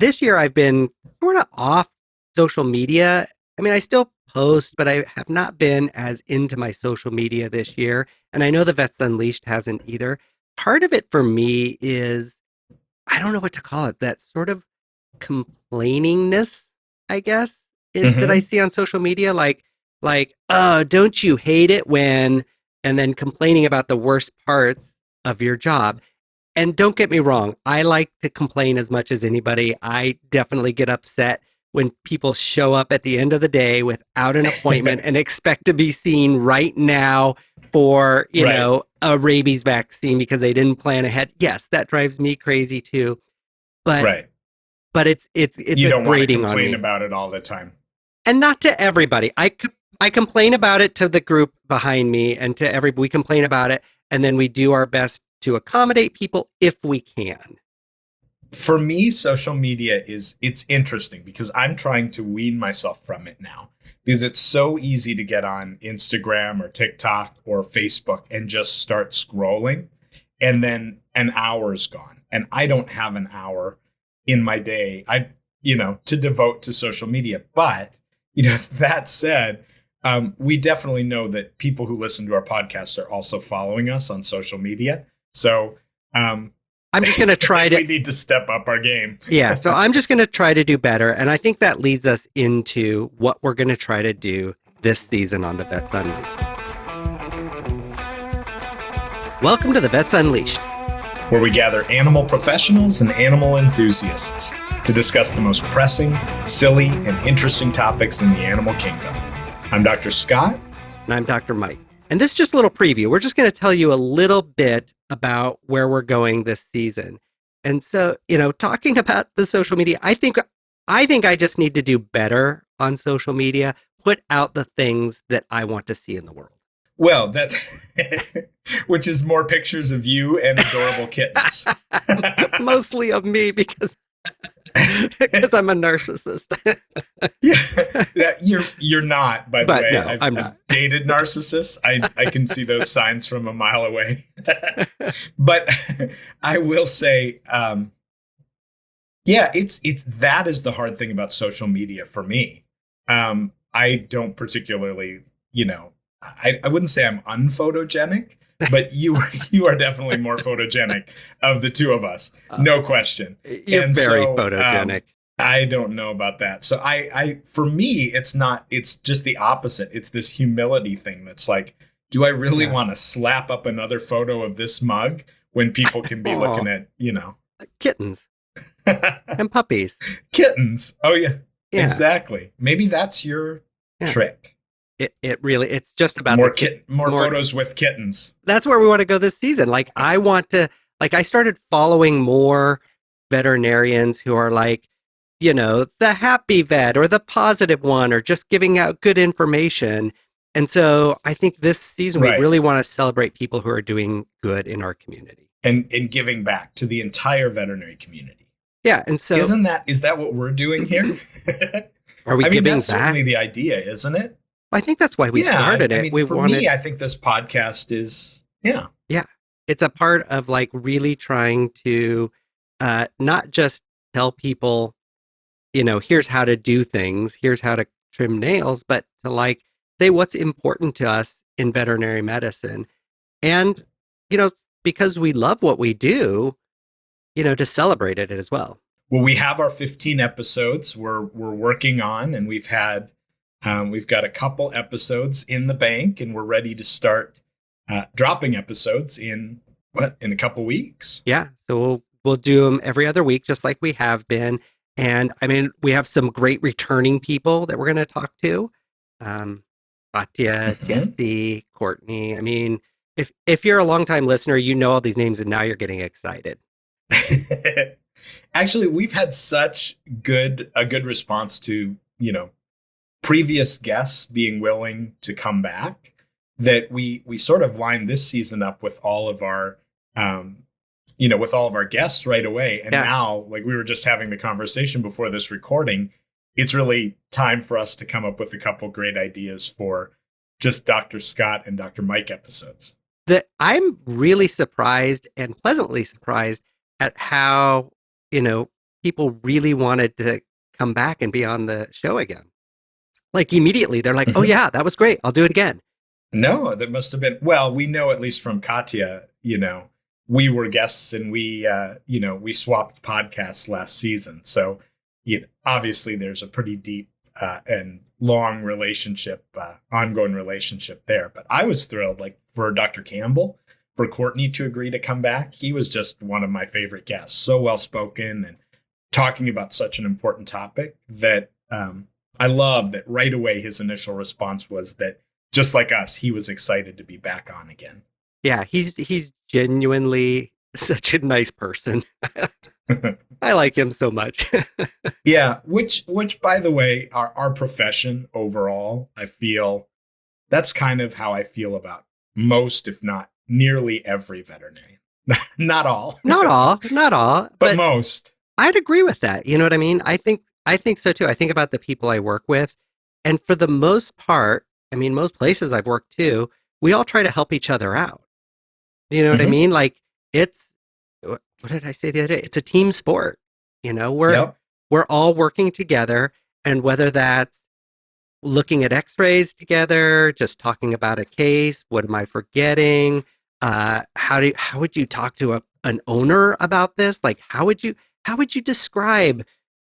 this year I've been sort of off social media. I mean, I still post, but I have not been as into my social media this year. And I know the Vets Unleashed hasn't either. Part of it for me is, I don't know what to call it, that sort of complainingness, I guess, that I Hmm. see on social media. Oh, don't you hate it when, and then complaining about the worst parts of your job. And don't get me wrong, I like to complain as much as anybody. I definitely get upset when people show up at the end of the day without an appointment and expect to be seen right now for, Right. a rabies vaccine because they didn't plan ahead. Yes, that drives me crazy too. But Right. but it's You a don't want to grating on complain me. about it all the time. And not to everybody. I complain about it to the group behind me and to every we complain about it and then we do our best to accommodate people if we can. For me, social media it's interesting because I'm trying to wean myself from it now because it's so easy to get on Instagram or TikTok or Facebook and just start scrolling and then an hour's gone and I don't have an hour in my day to devote to social media. But that said, we definitely know that people who listen to our podcast are also following us on social media. So um, I'm just going to try to we need to step up our game. Yeah, so I'm just going to try to do better and I think that leads us into what we're going to try to do this season on the Vets Unleashed. Welcome to the Vets Unleashed, Where we gather animal professionals and animal enthusiasts to discuss the most pressing, silly, and interesting topics in the animal kingdom. I'm Dr. Scott. and I'm Dr. Mike. And this is just a little preview. We're just going to tell you a little bit about where we're going this season. And so, talking about the social media, I think I just need to do better on social media, put out the things that I want to see in the world. Well, that's which is more pictures of you and adorable kittens. Mostly of me because I'm a narcissist. Yeah, you're not, by the But way. no, I'm I've not. dated narcissists. I can see those signs from a mile away. But I will say, yeah, it's that is the hard thing about social media for me. I don't particularly, I wouldn't say I'm unphotogenic, but you are definitely more photogenic of the two of us, no question. You're And very so photogenic. I don't know about that. So I for me, it's just the opposite. It's this humility thing that's like, do I really Yeah. want to slap up another photo of this mug when people can be looking at, Kittens and puppies. kittens? Oh yeah, Yeah. exactly. Maybe that's your Yeah. trick. It's just about More the more photos with kittens. That's where we want to go this season. I started following more veterinarians who are like, the happy vet or the positive one or just giving out good information. And so I think this season we really Right. want to celebrate people who are doing good in our community. And giving back to the entire veterinary community. Yeah. And so Is that what we're doing here? are we I mean, giving that's back? certainly the idea, isn't it? I think that's why we started it. I mean, for me, I think this podcast is, yeah. Yeah, it's a part of like really trying to not just tell people, here's how to do things, here's how to trim nails, but to like say what's important to us in veterinary medicine. And, because we love what we do, to celebrate it as well. Well, we have our 15 episodes we're working on, and we've got a couple episodes in the bank, and we're ready to start dropping episodes in a couple weeks. Yeah, so we'll do them every other week, just like we have been. And I mean, we have some great returning people that we're going to talk to. Katya, Jesse, Courtney. I mean, if you're a longtime listener, you know all these names, and now you're getting excited. Actually, we've had such a good response to, previous guests being willing to come back that we sort of lined this season up with all of our with all of our guests right away. And now, like we were just having the conversation before this recording, it's really time for us to come up with a couple great ideas for just Dr. Scott and Dr. Mike episodes. I'm really surprised and pleasantly surprised at how, people really wanted to come back and be on the show again. Like immediately, they're like, "Oh yeah, that was great. I'll do it again." No, that must have been, well, we know at least from Katya, we were guests and we swapped podcasts last season. So, obviously there's a pretty deep and long relationship, ongoing relationship there. But I was thrilled, like for Dr. Campbell, for Courtney to agree to come back. He was just one of my favorite guests, so well spoken and talking about such an important topic that I love that right away his initial response was that just like us, he was excited to be back on again. Yeah, he's genuinely such a nice person. I like him so much. Yeah, which by the way, our profession overall, I feel that's kind of how I feel about most, if not nearly every veterinarian. Not all. Not all, but most. I'd agree with that. You know what I mean? I think so too. I think about the people I work with, and for the most part, I mean, most places I've worked too, we all try to help each other out. You know what I mean? Like it's, what did I say the other day? It's a team sport. We're all working together, and whether that's looking at X-rays together, just talking about a case, what am I forgetting? How would you talk to an owner about this? Like how would you describe,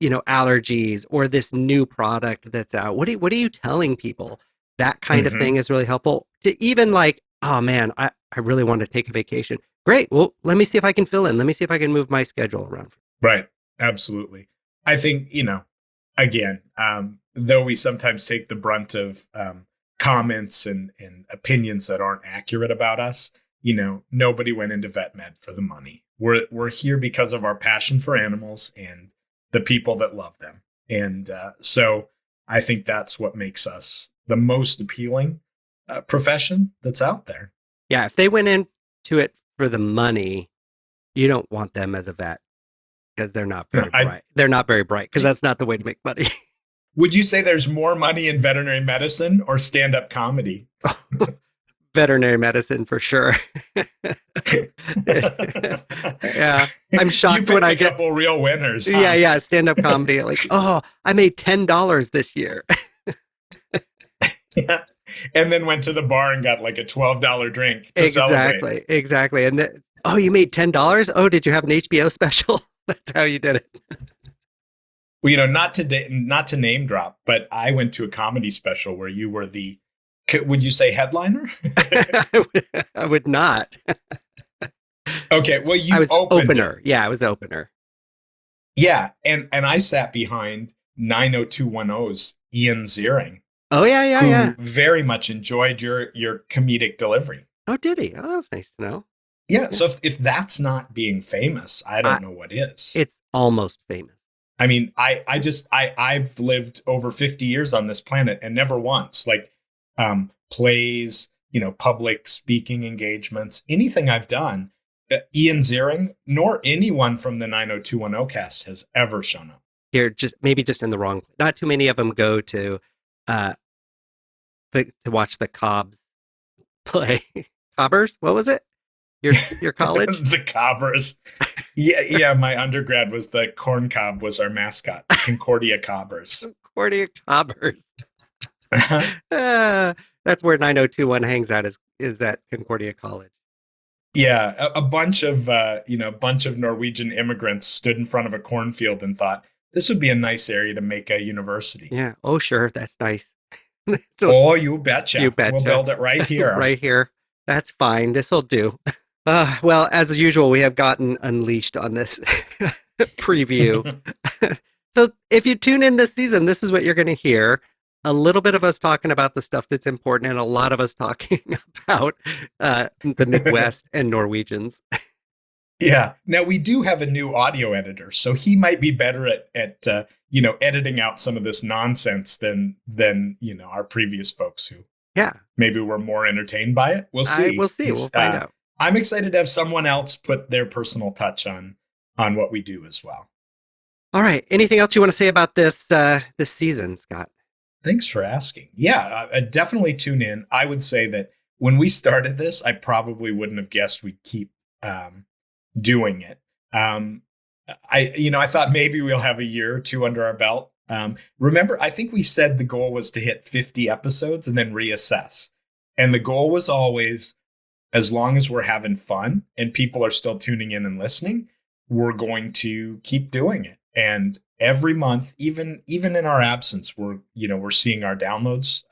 allergies or this new product that's out? What are you telling people? That kind of thing is really helpful. To even like, oh man, I really want to take a vacation. Great. Well, let me see if I can fill in. Let me see if I can move my schedule around. Right. Absolutely. I think, again, though we sometimes take the brunt of comments and opinions that aren't accurate about us, nobody went into vet med for the money. We're here because of our passion for animals and the people that love them. And so I think that's what makes us the most appealing profession that's out there. Yeah. If they went into it for the money, you don't want them as a vet because they're not very bright. They're not very bright because that's not the way to make money. Would you say there's more money in veterinary medicine or stand-up comedy? Veterinary medicine for sure. Yeah, I'm shocked when I get a couple real winners. Huh? Yeah, stand-up comedy. Like, oh, I made $10 this year. Yeah. And then went to the bar and got like a $12 drink to celebrate. Exactly. And oh, you made $10? Oh, did you have an HBO special? That's how you did it. Well, not to name drop, but I went to a comedy special where you were would you say headliner? I would not. Okay, well, I was opener. Yeah, I was opener. Yeah, and I sat behind 90210's Ian Ziering. Oh yeah. Who very much enjoyed your comedic delivery. Oh, did he? Oh, that was nice to know. Yeah. So if that's not being famous, I don't know what is. It's almost famous. I mean, I've lived over 50 years on this planet and never once plays, public speaking engagements, anything I've done, Ian Ziering nor anyone from the 90210 cast has ever shown up. Here, maybe just in the wrong. Not too many of them go to watch the Cobbs play. Cobbers? What was it? Your college? The Cobbers. Yeah. My undergrad was the corn cob was our mascot. Concordia Cobbers. Concordia Cobbers. That's where 9021 hangs out. Is at Concordia College. Yeah, a bunch of Norwegian immigrants stood in front of a cornfield and thought this would be a nice area to make a university. Yeah. Oh, sure. That's nice. You betcha. We'll build it right here. Right here. That's fine. This'll do. Well, as usual, we have gotten unleashed on this preview. So if you tune in this season, this is what you're going to hear. A little bit of us talking about the stuff that's important and a lot of us talking about the Midwest and Norwegians. Yeah. Now we do have a new audio editor, so he might be better at editing out some of this nonsense than our previous folks who maybe were more entertained by it. We'll see. We'll find out. I'm excited to have someone else put their personal touch on what we do as well. All right. Anything else you want to say about this season, Scott? Thanks for asking. Yeah, definitely tune in. I would say that when we started this, I probably wouldn't have guessed we'd keep doing it. I thought maybe we'll have a year or two under our belt. Remember, I think we said the goal was to hit 50 episodes and then reassess. And the goal was always, as long as we're having fun and people are still tuning in and listening, we're going to keep doing it. And every month, even in our absence, we're seeing our downloads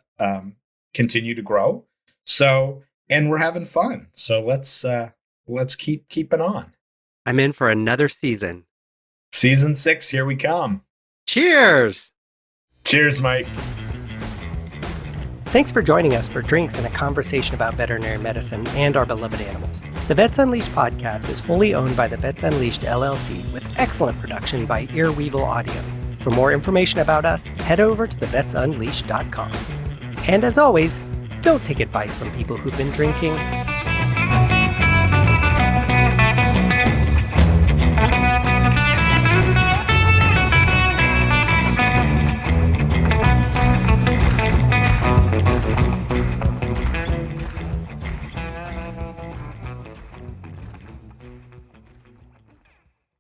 continue to grow. So, and we're having fun. So let's keep keeping on. I'm in for another season. Season 6, here we come. Cheers! Cheers, Mike. Thanks for joining us for drinks and a conversation about veterinary medicine and our beloved animals. The Vets Unleashed podcast is wholly owned by the Vets Unleashed LLC with excellent production by Earweevil Audio. For more information about us, head over to thevetsunleashed.com. And as always, don't take advice from people who've been drinking.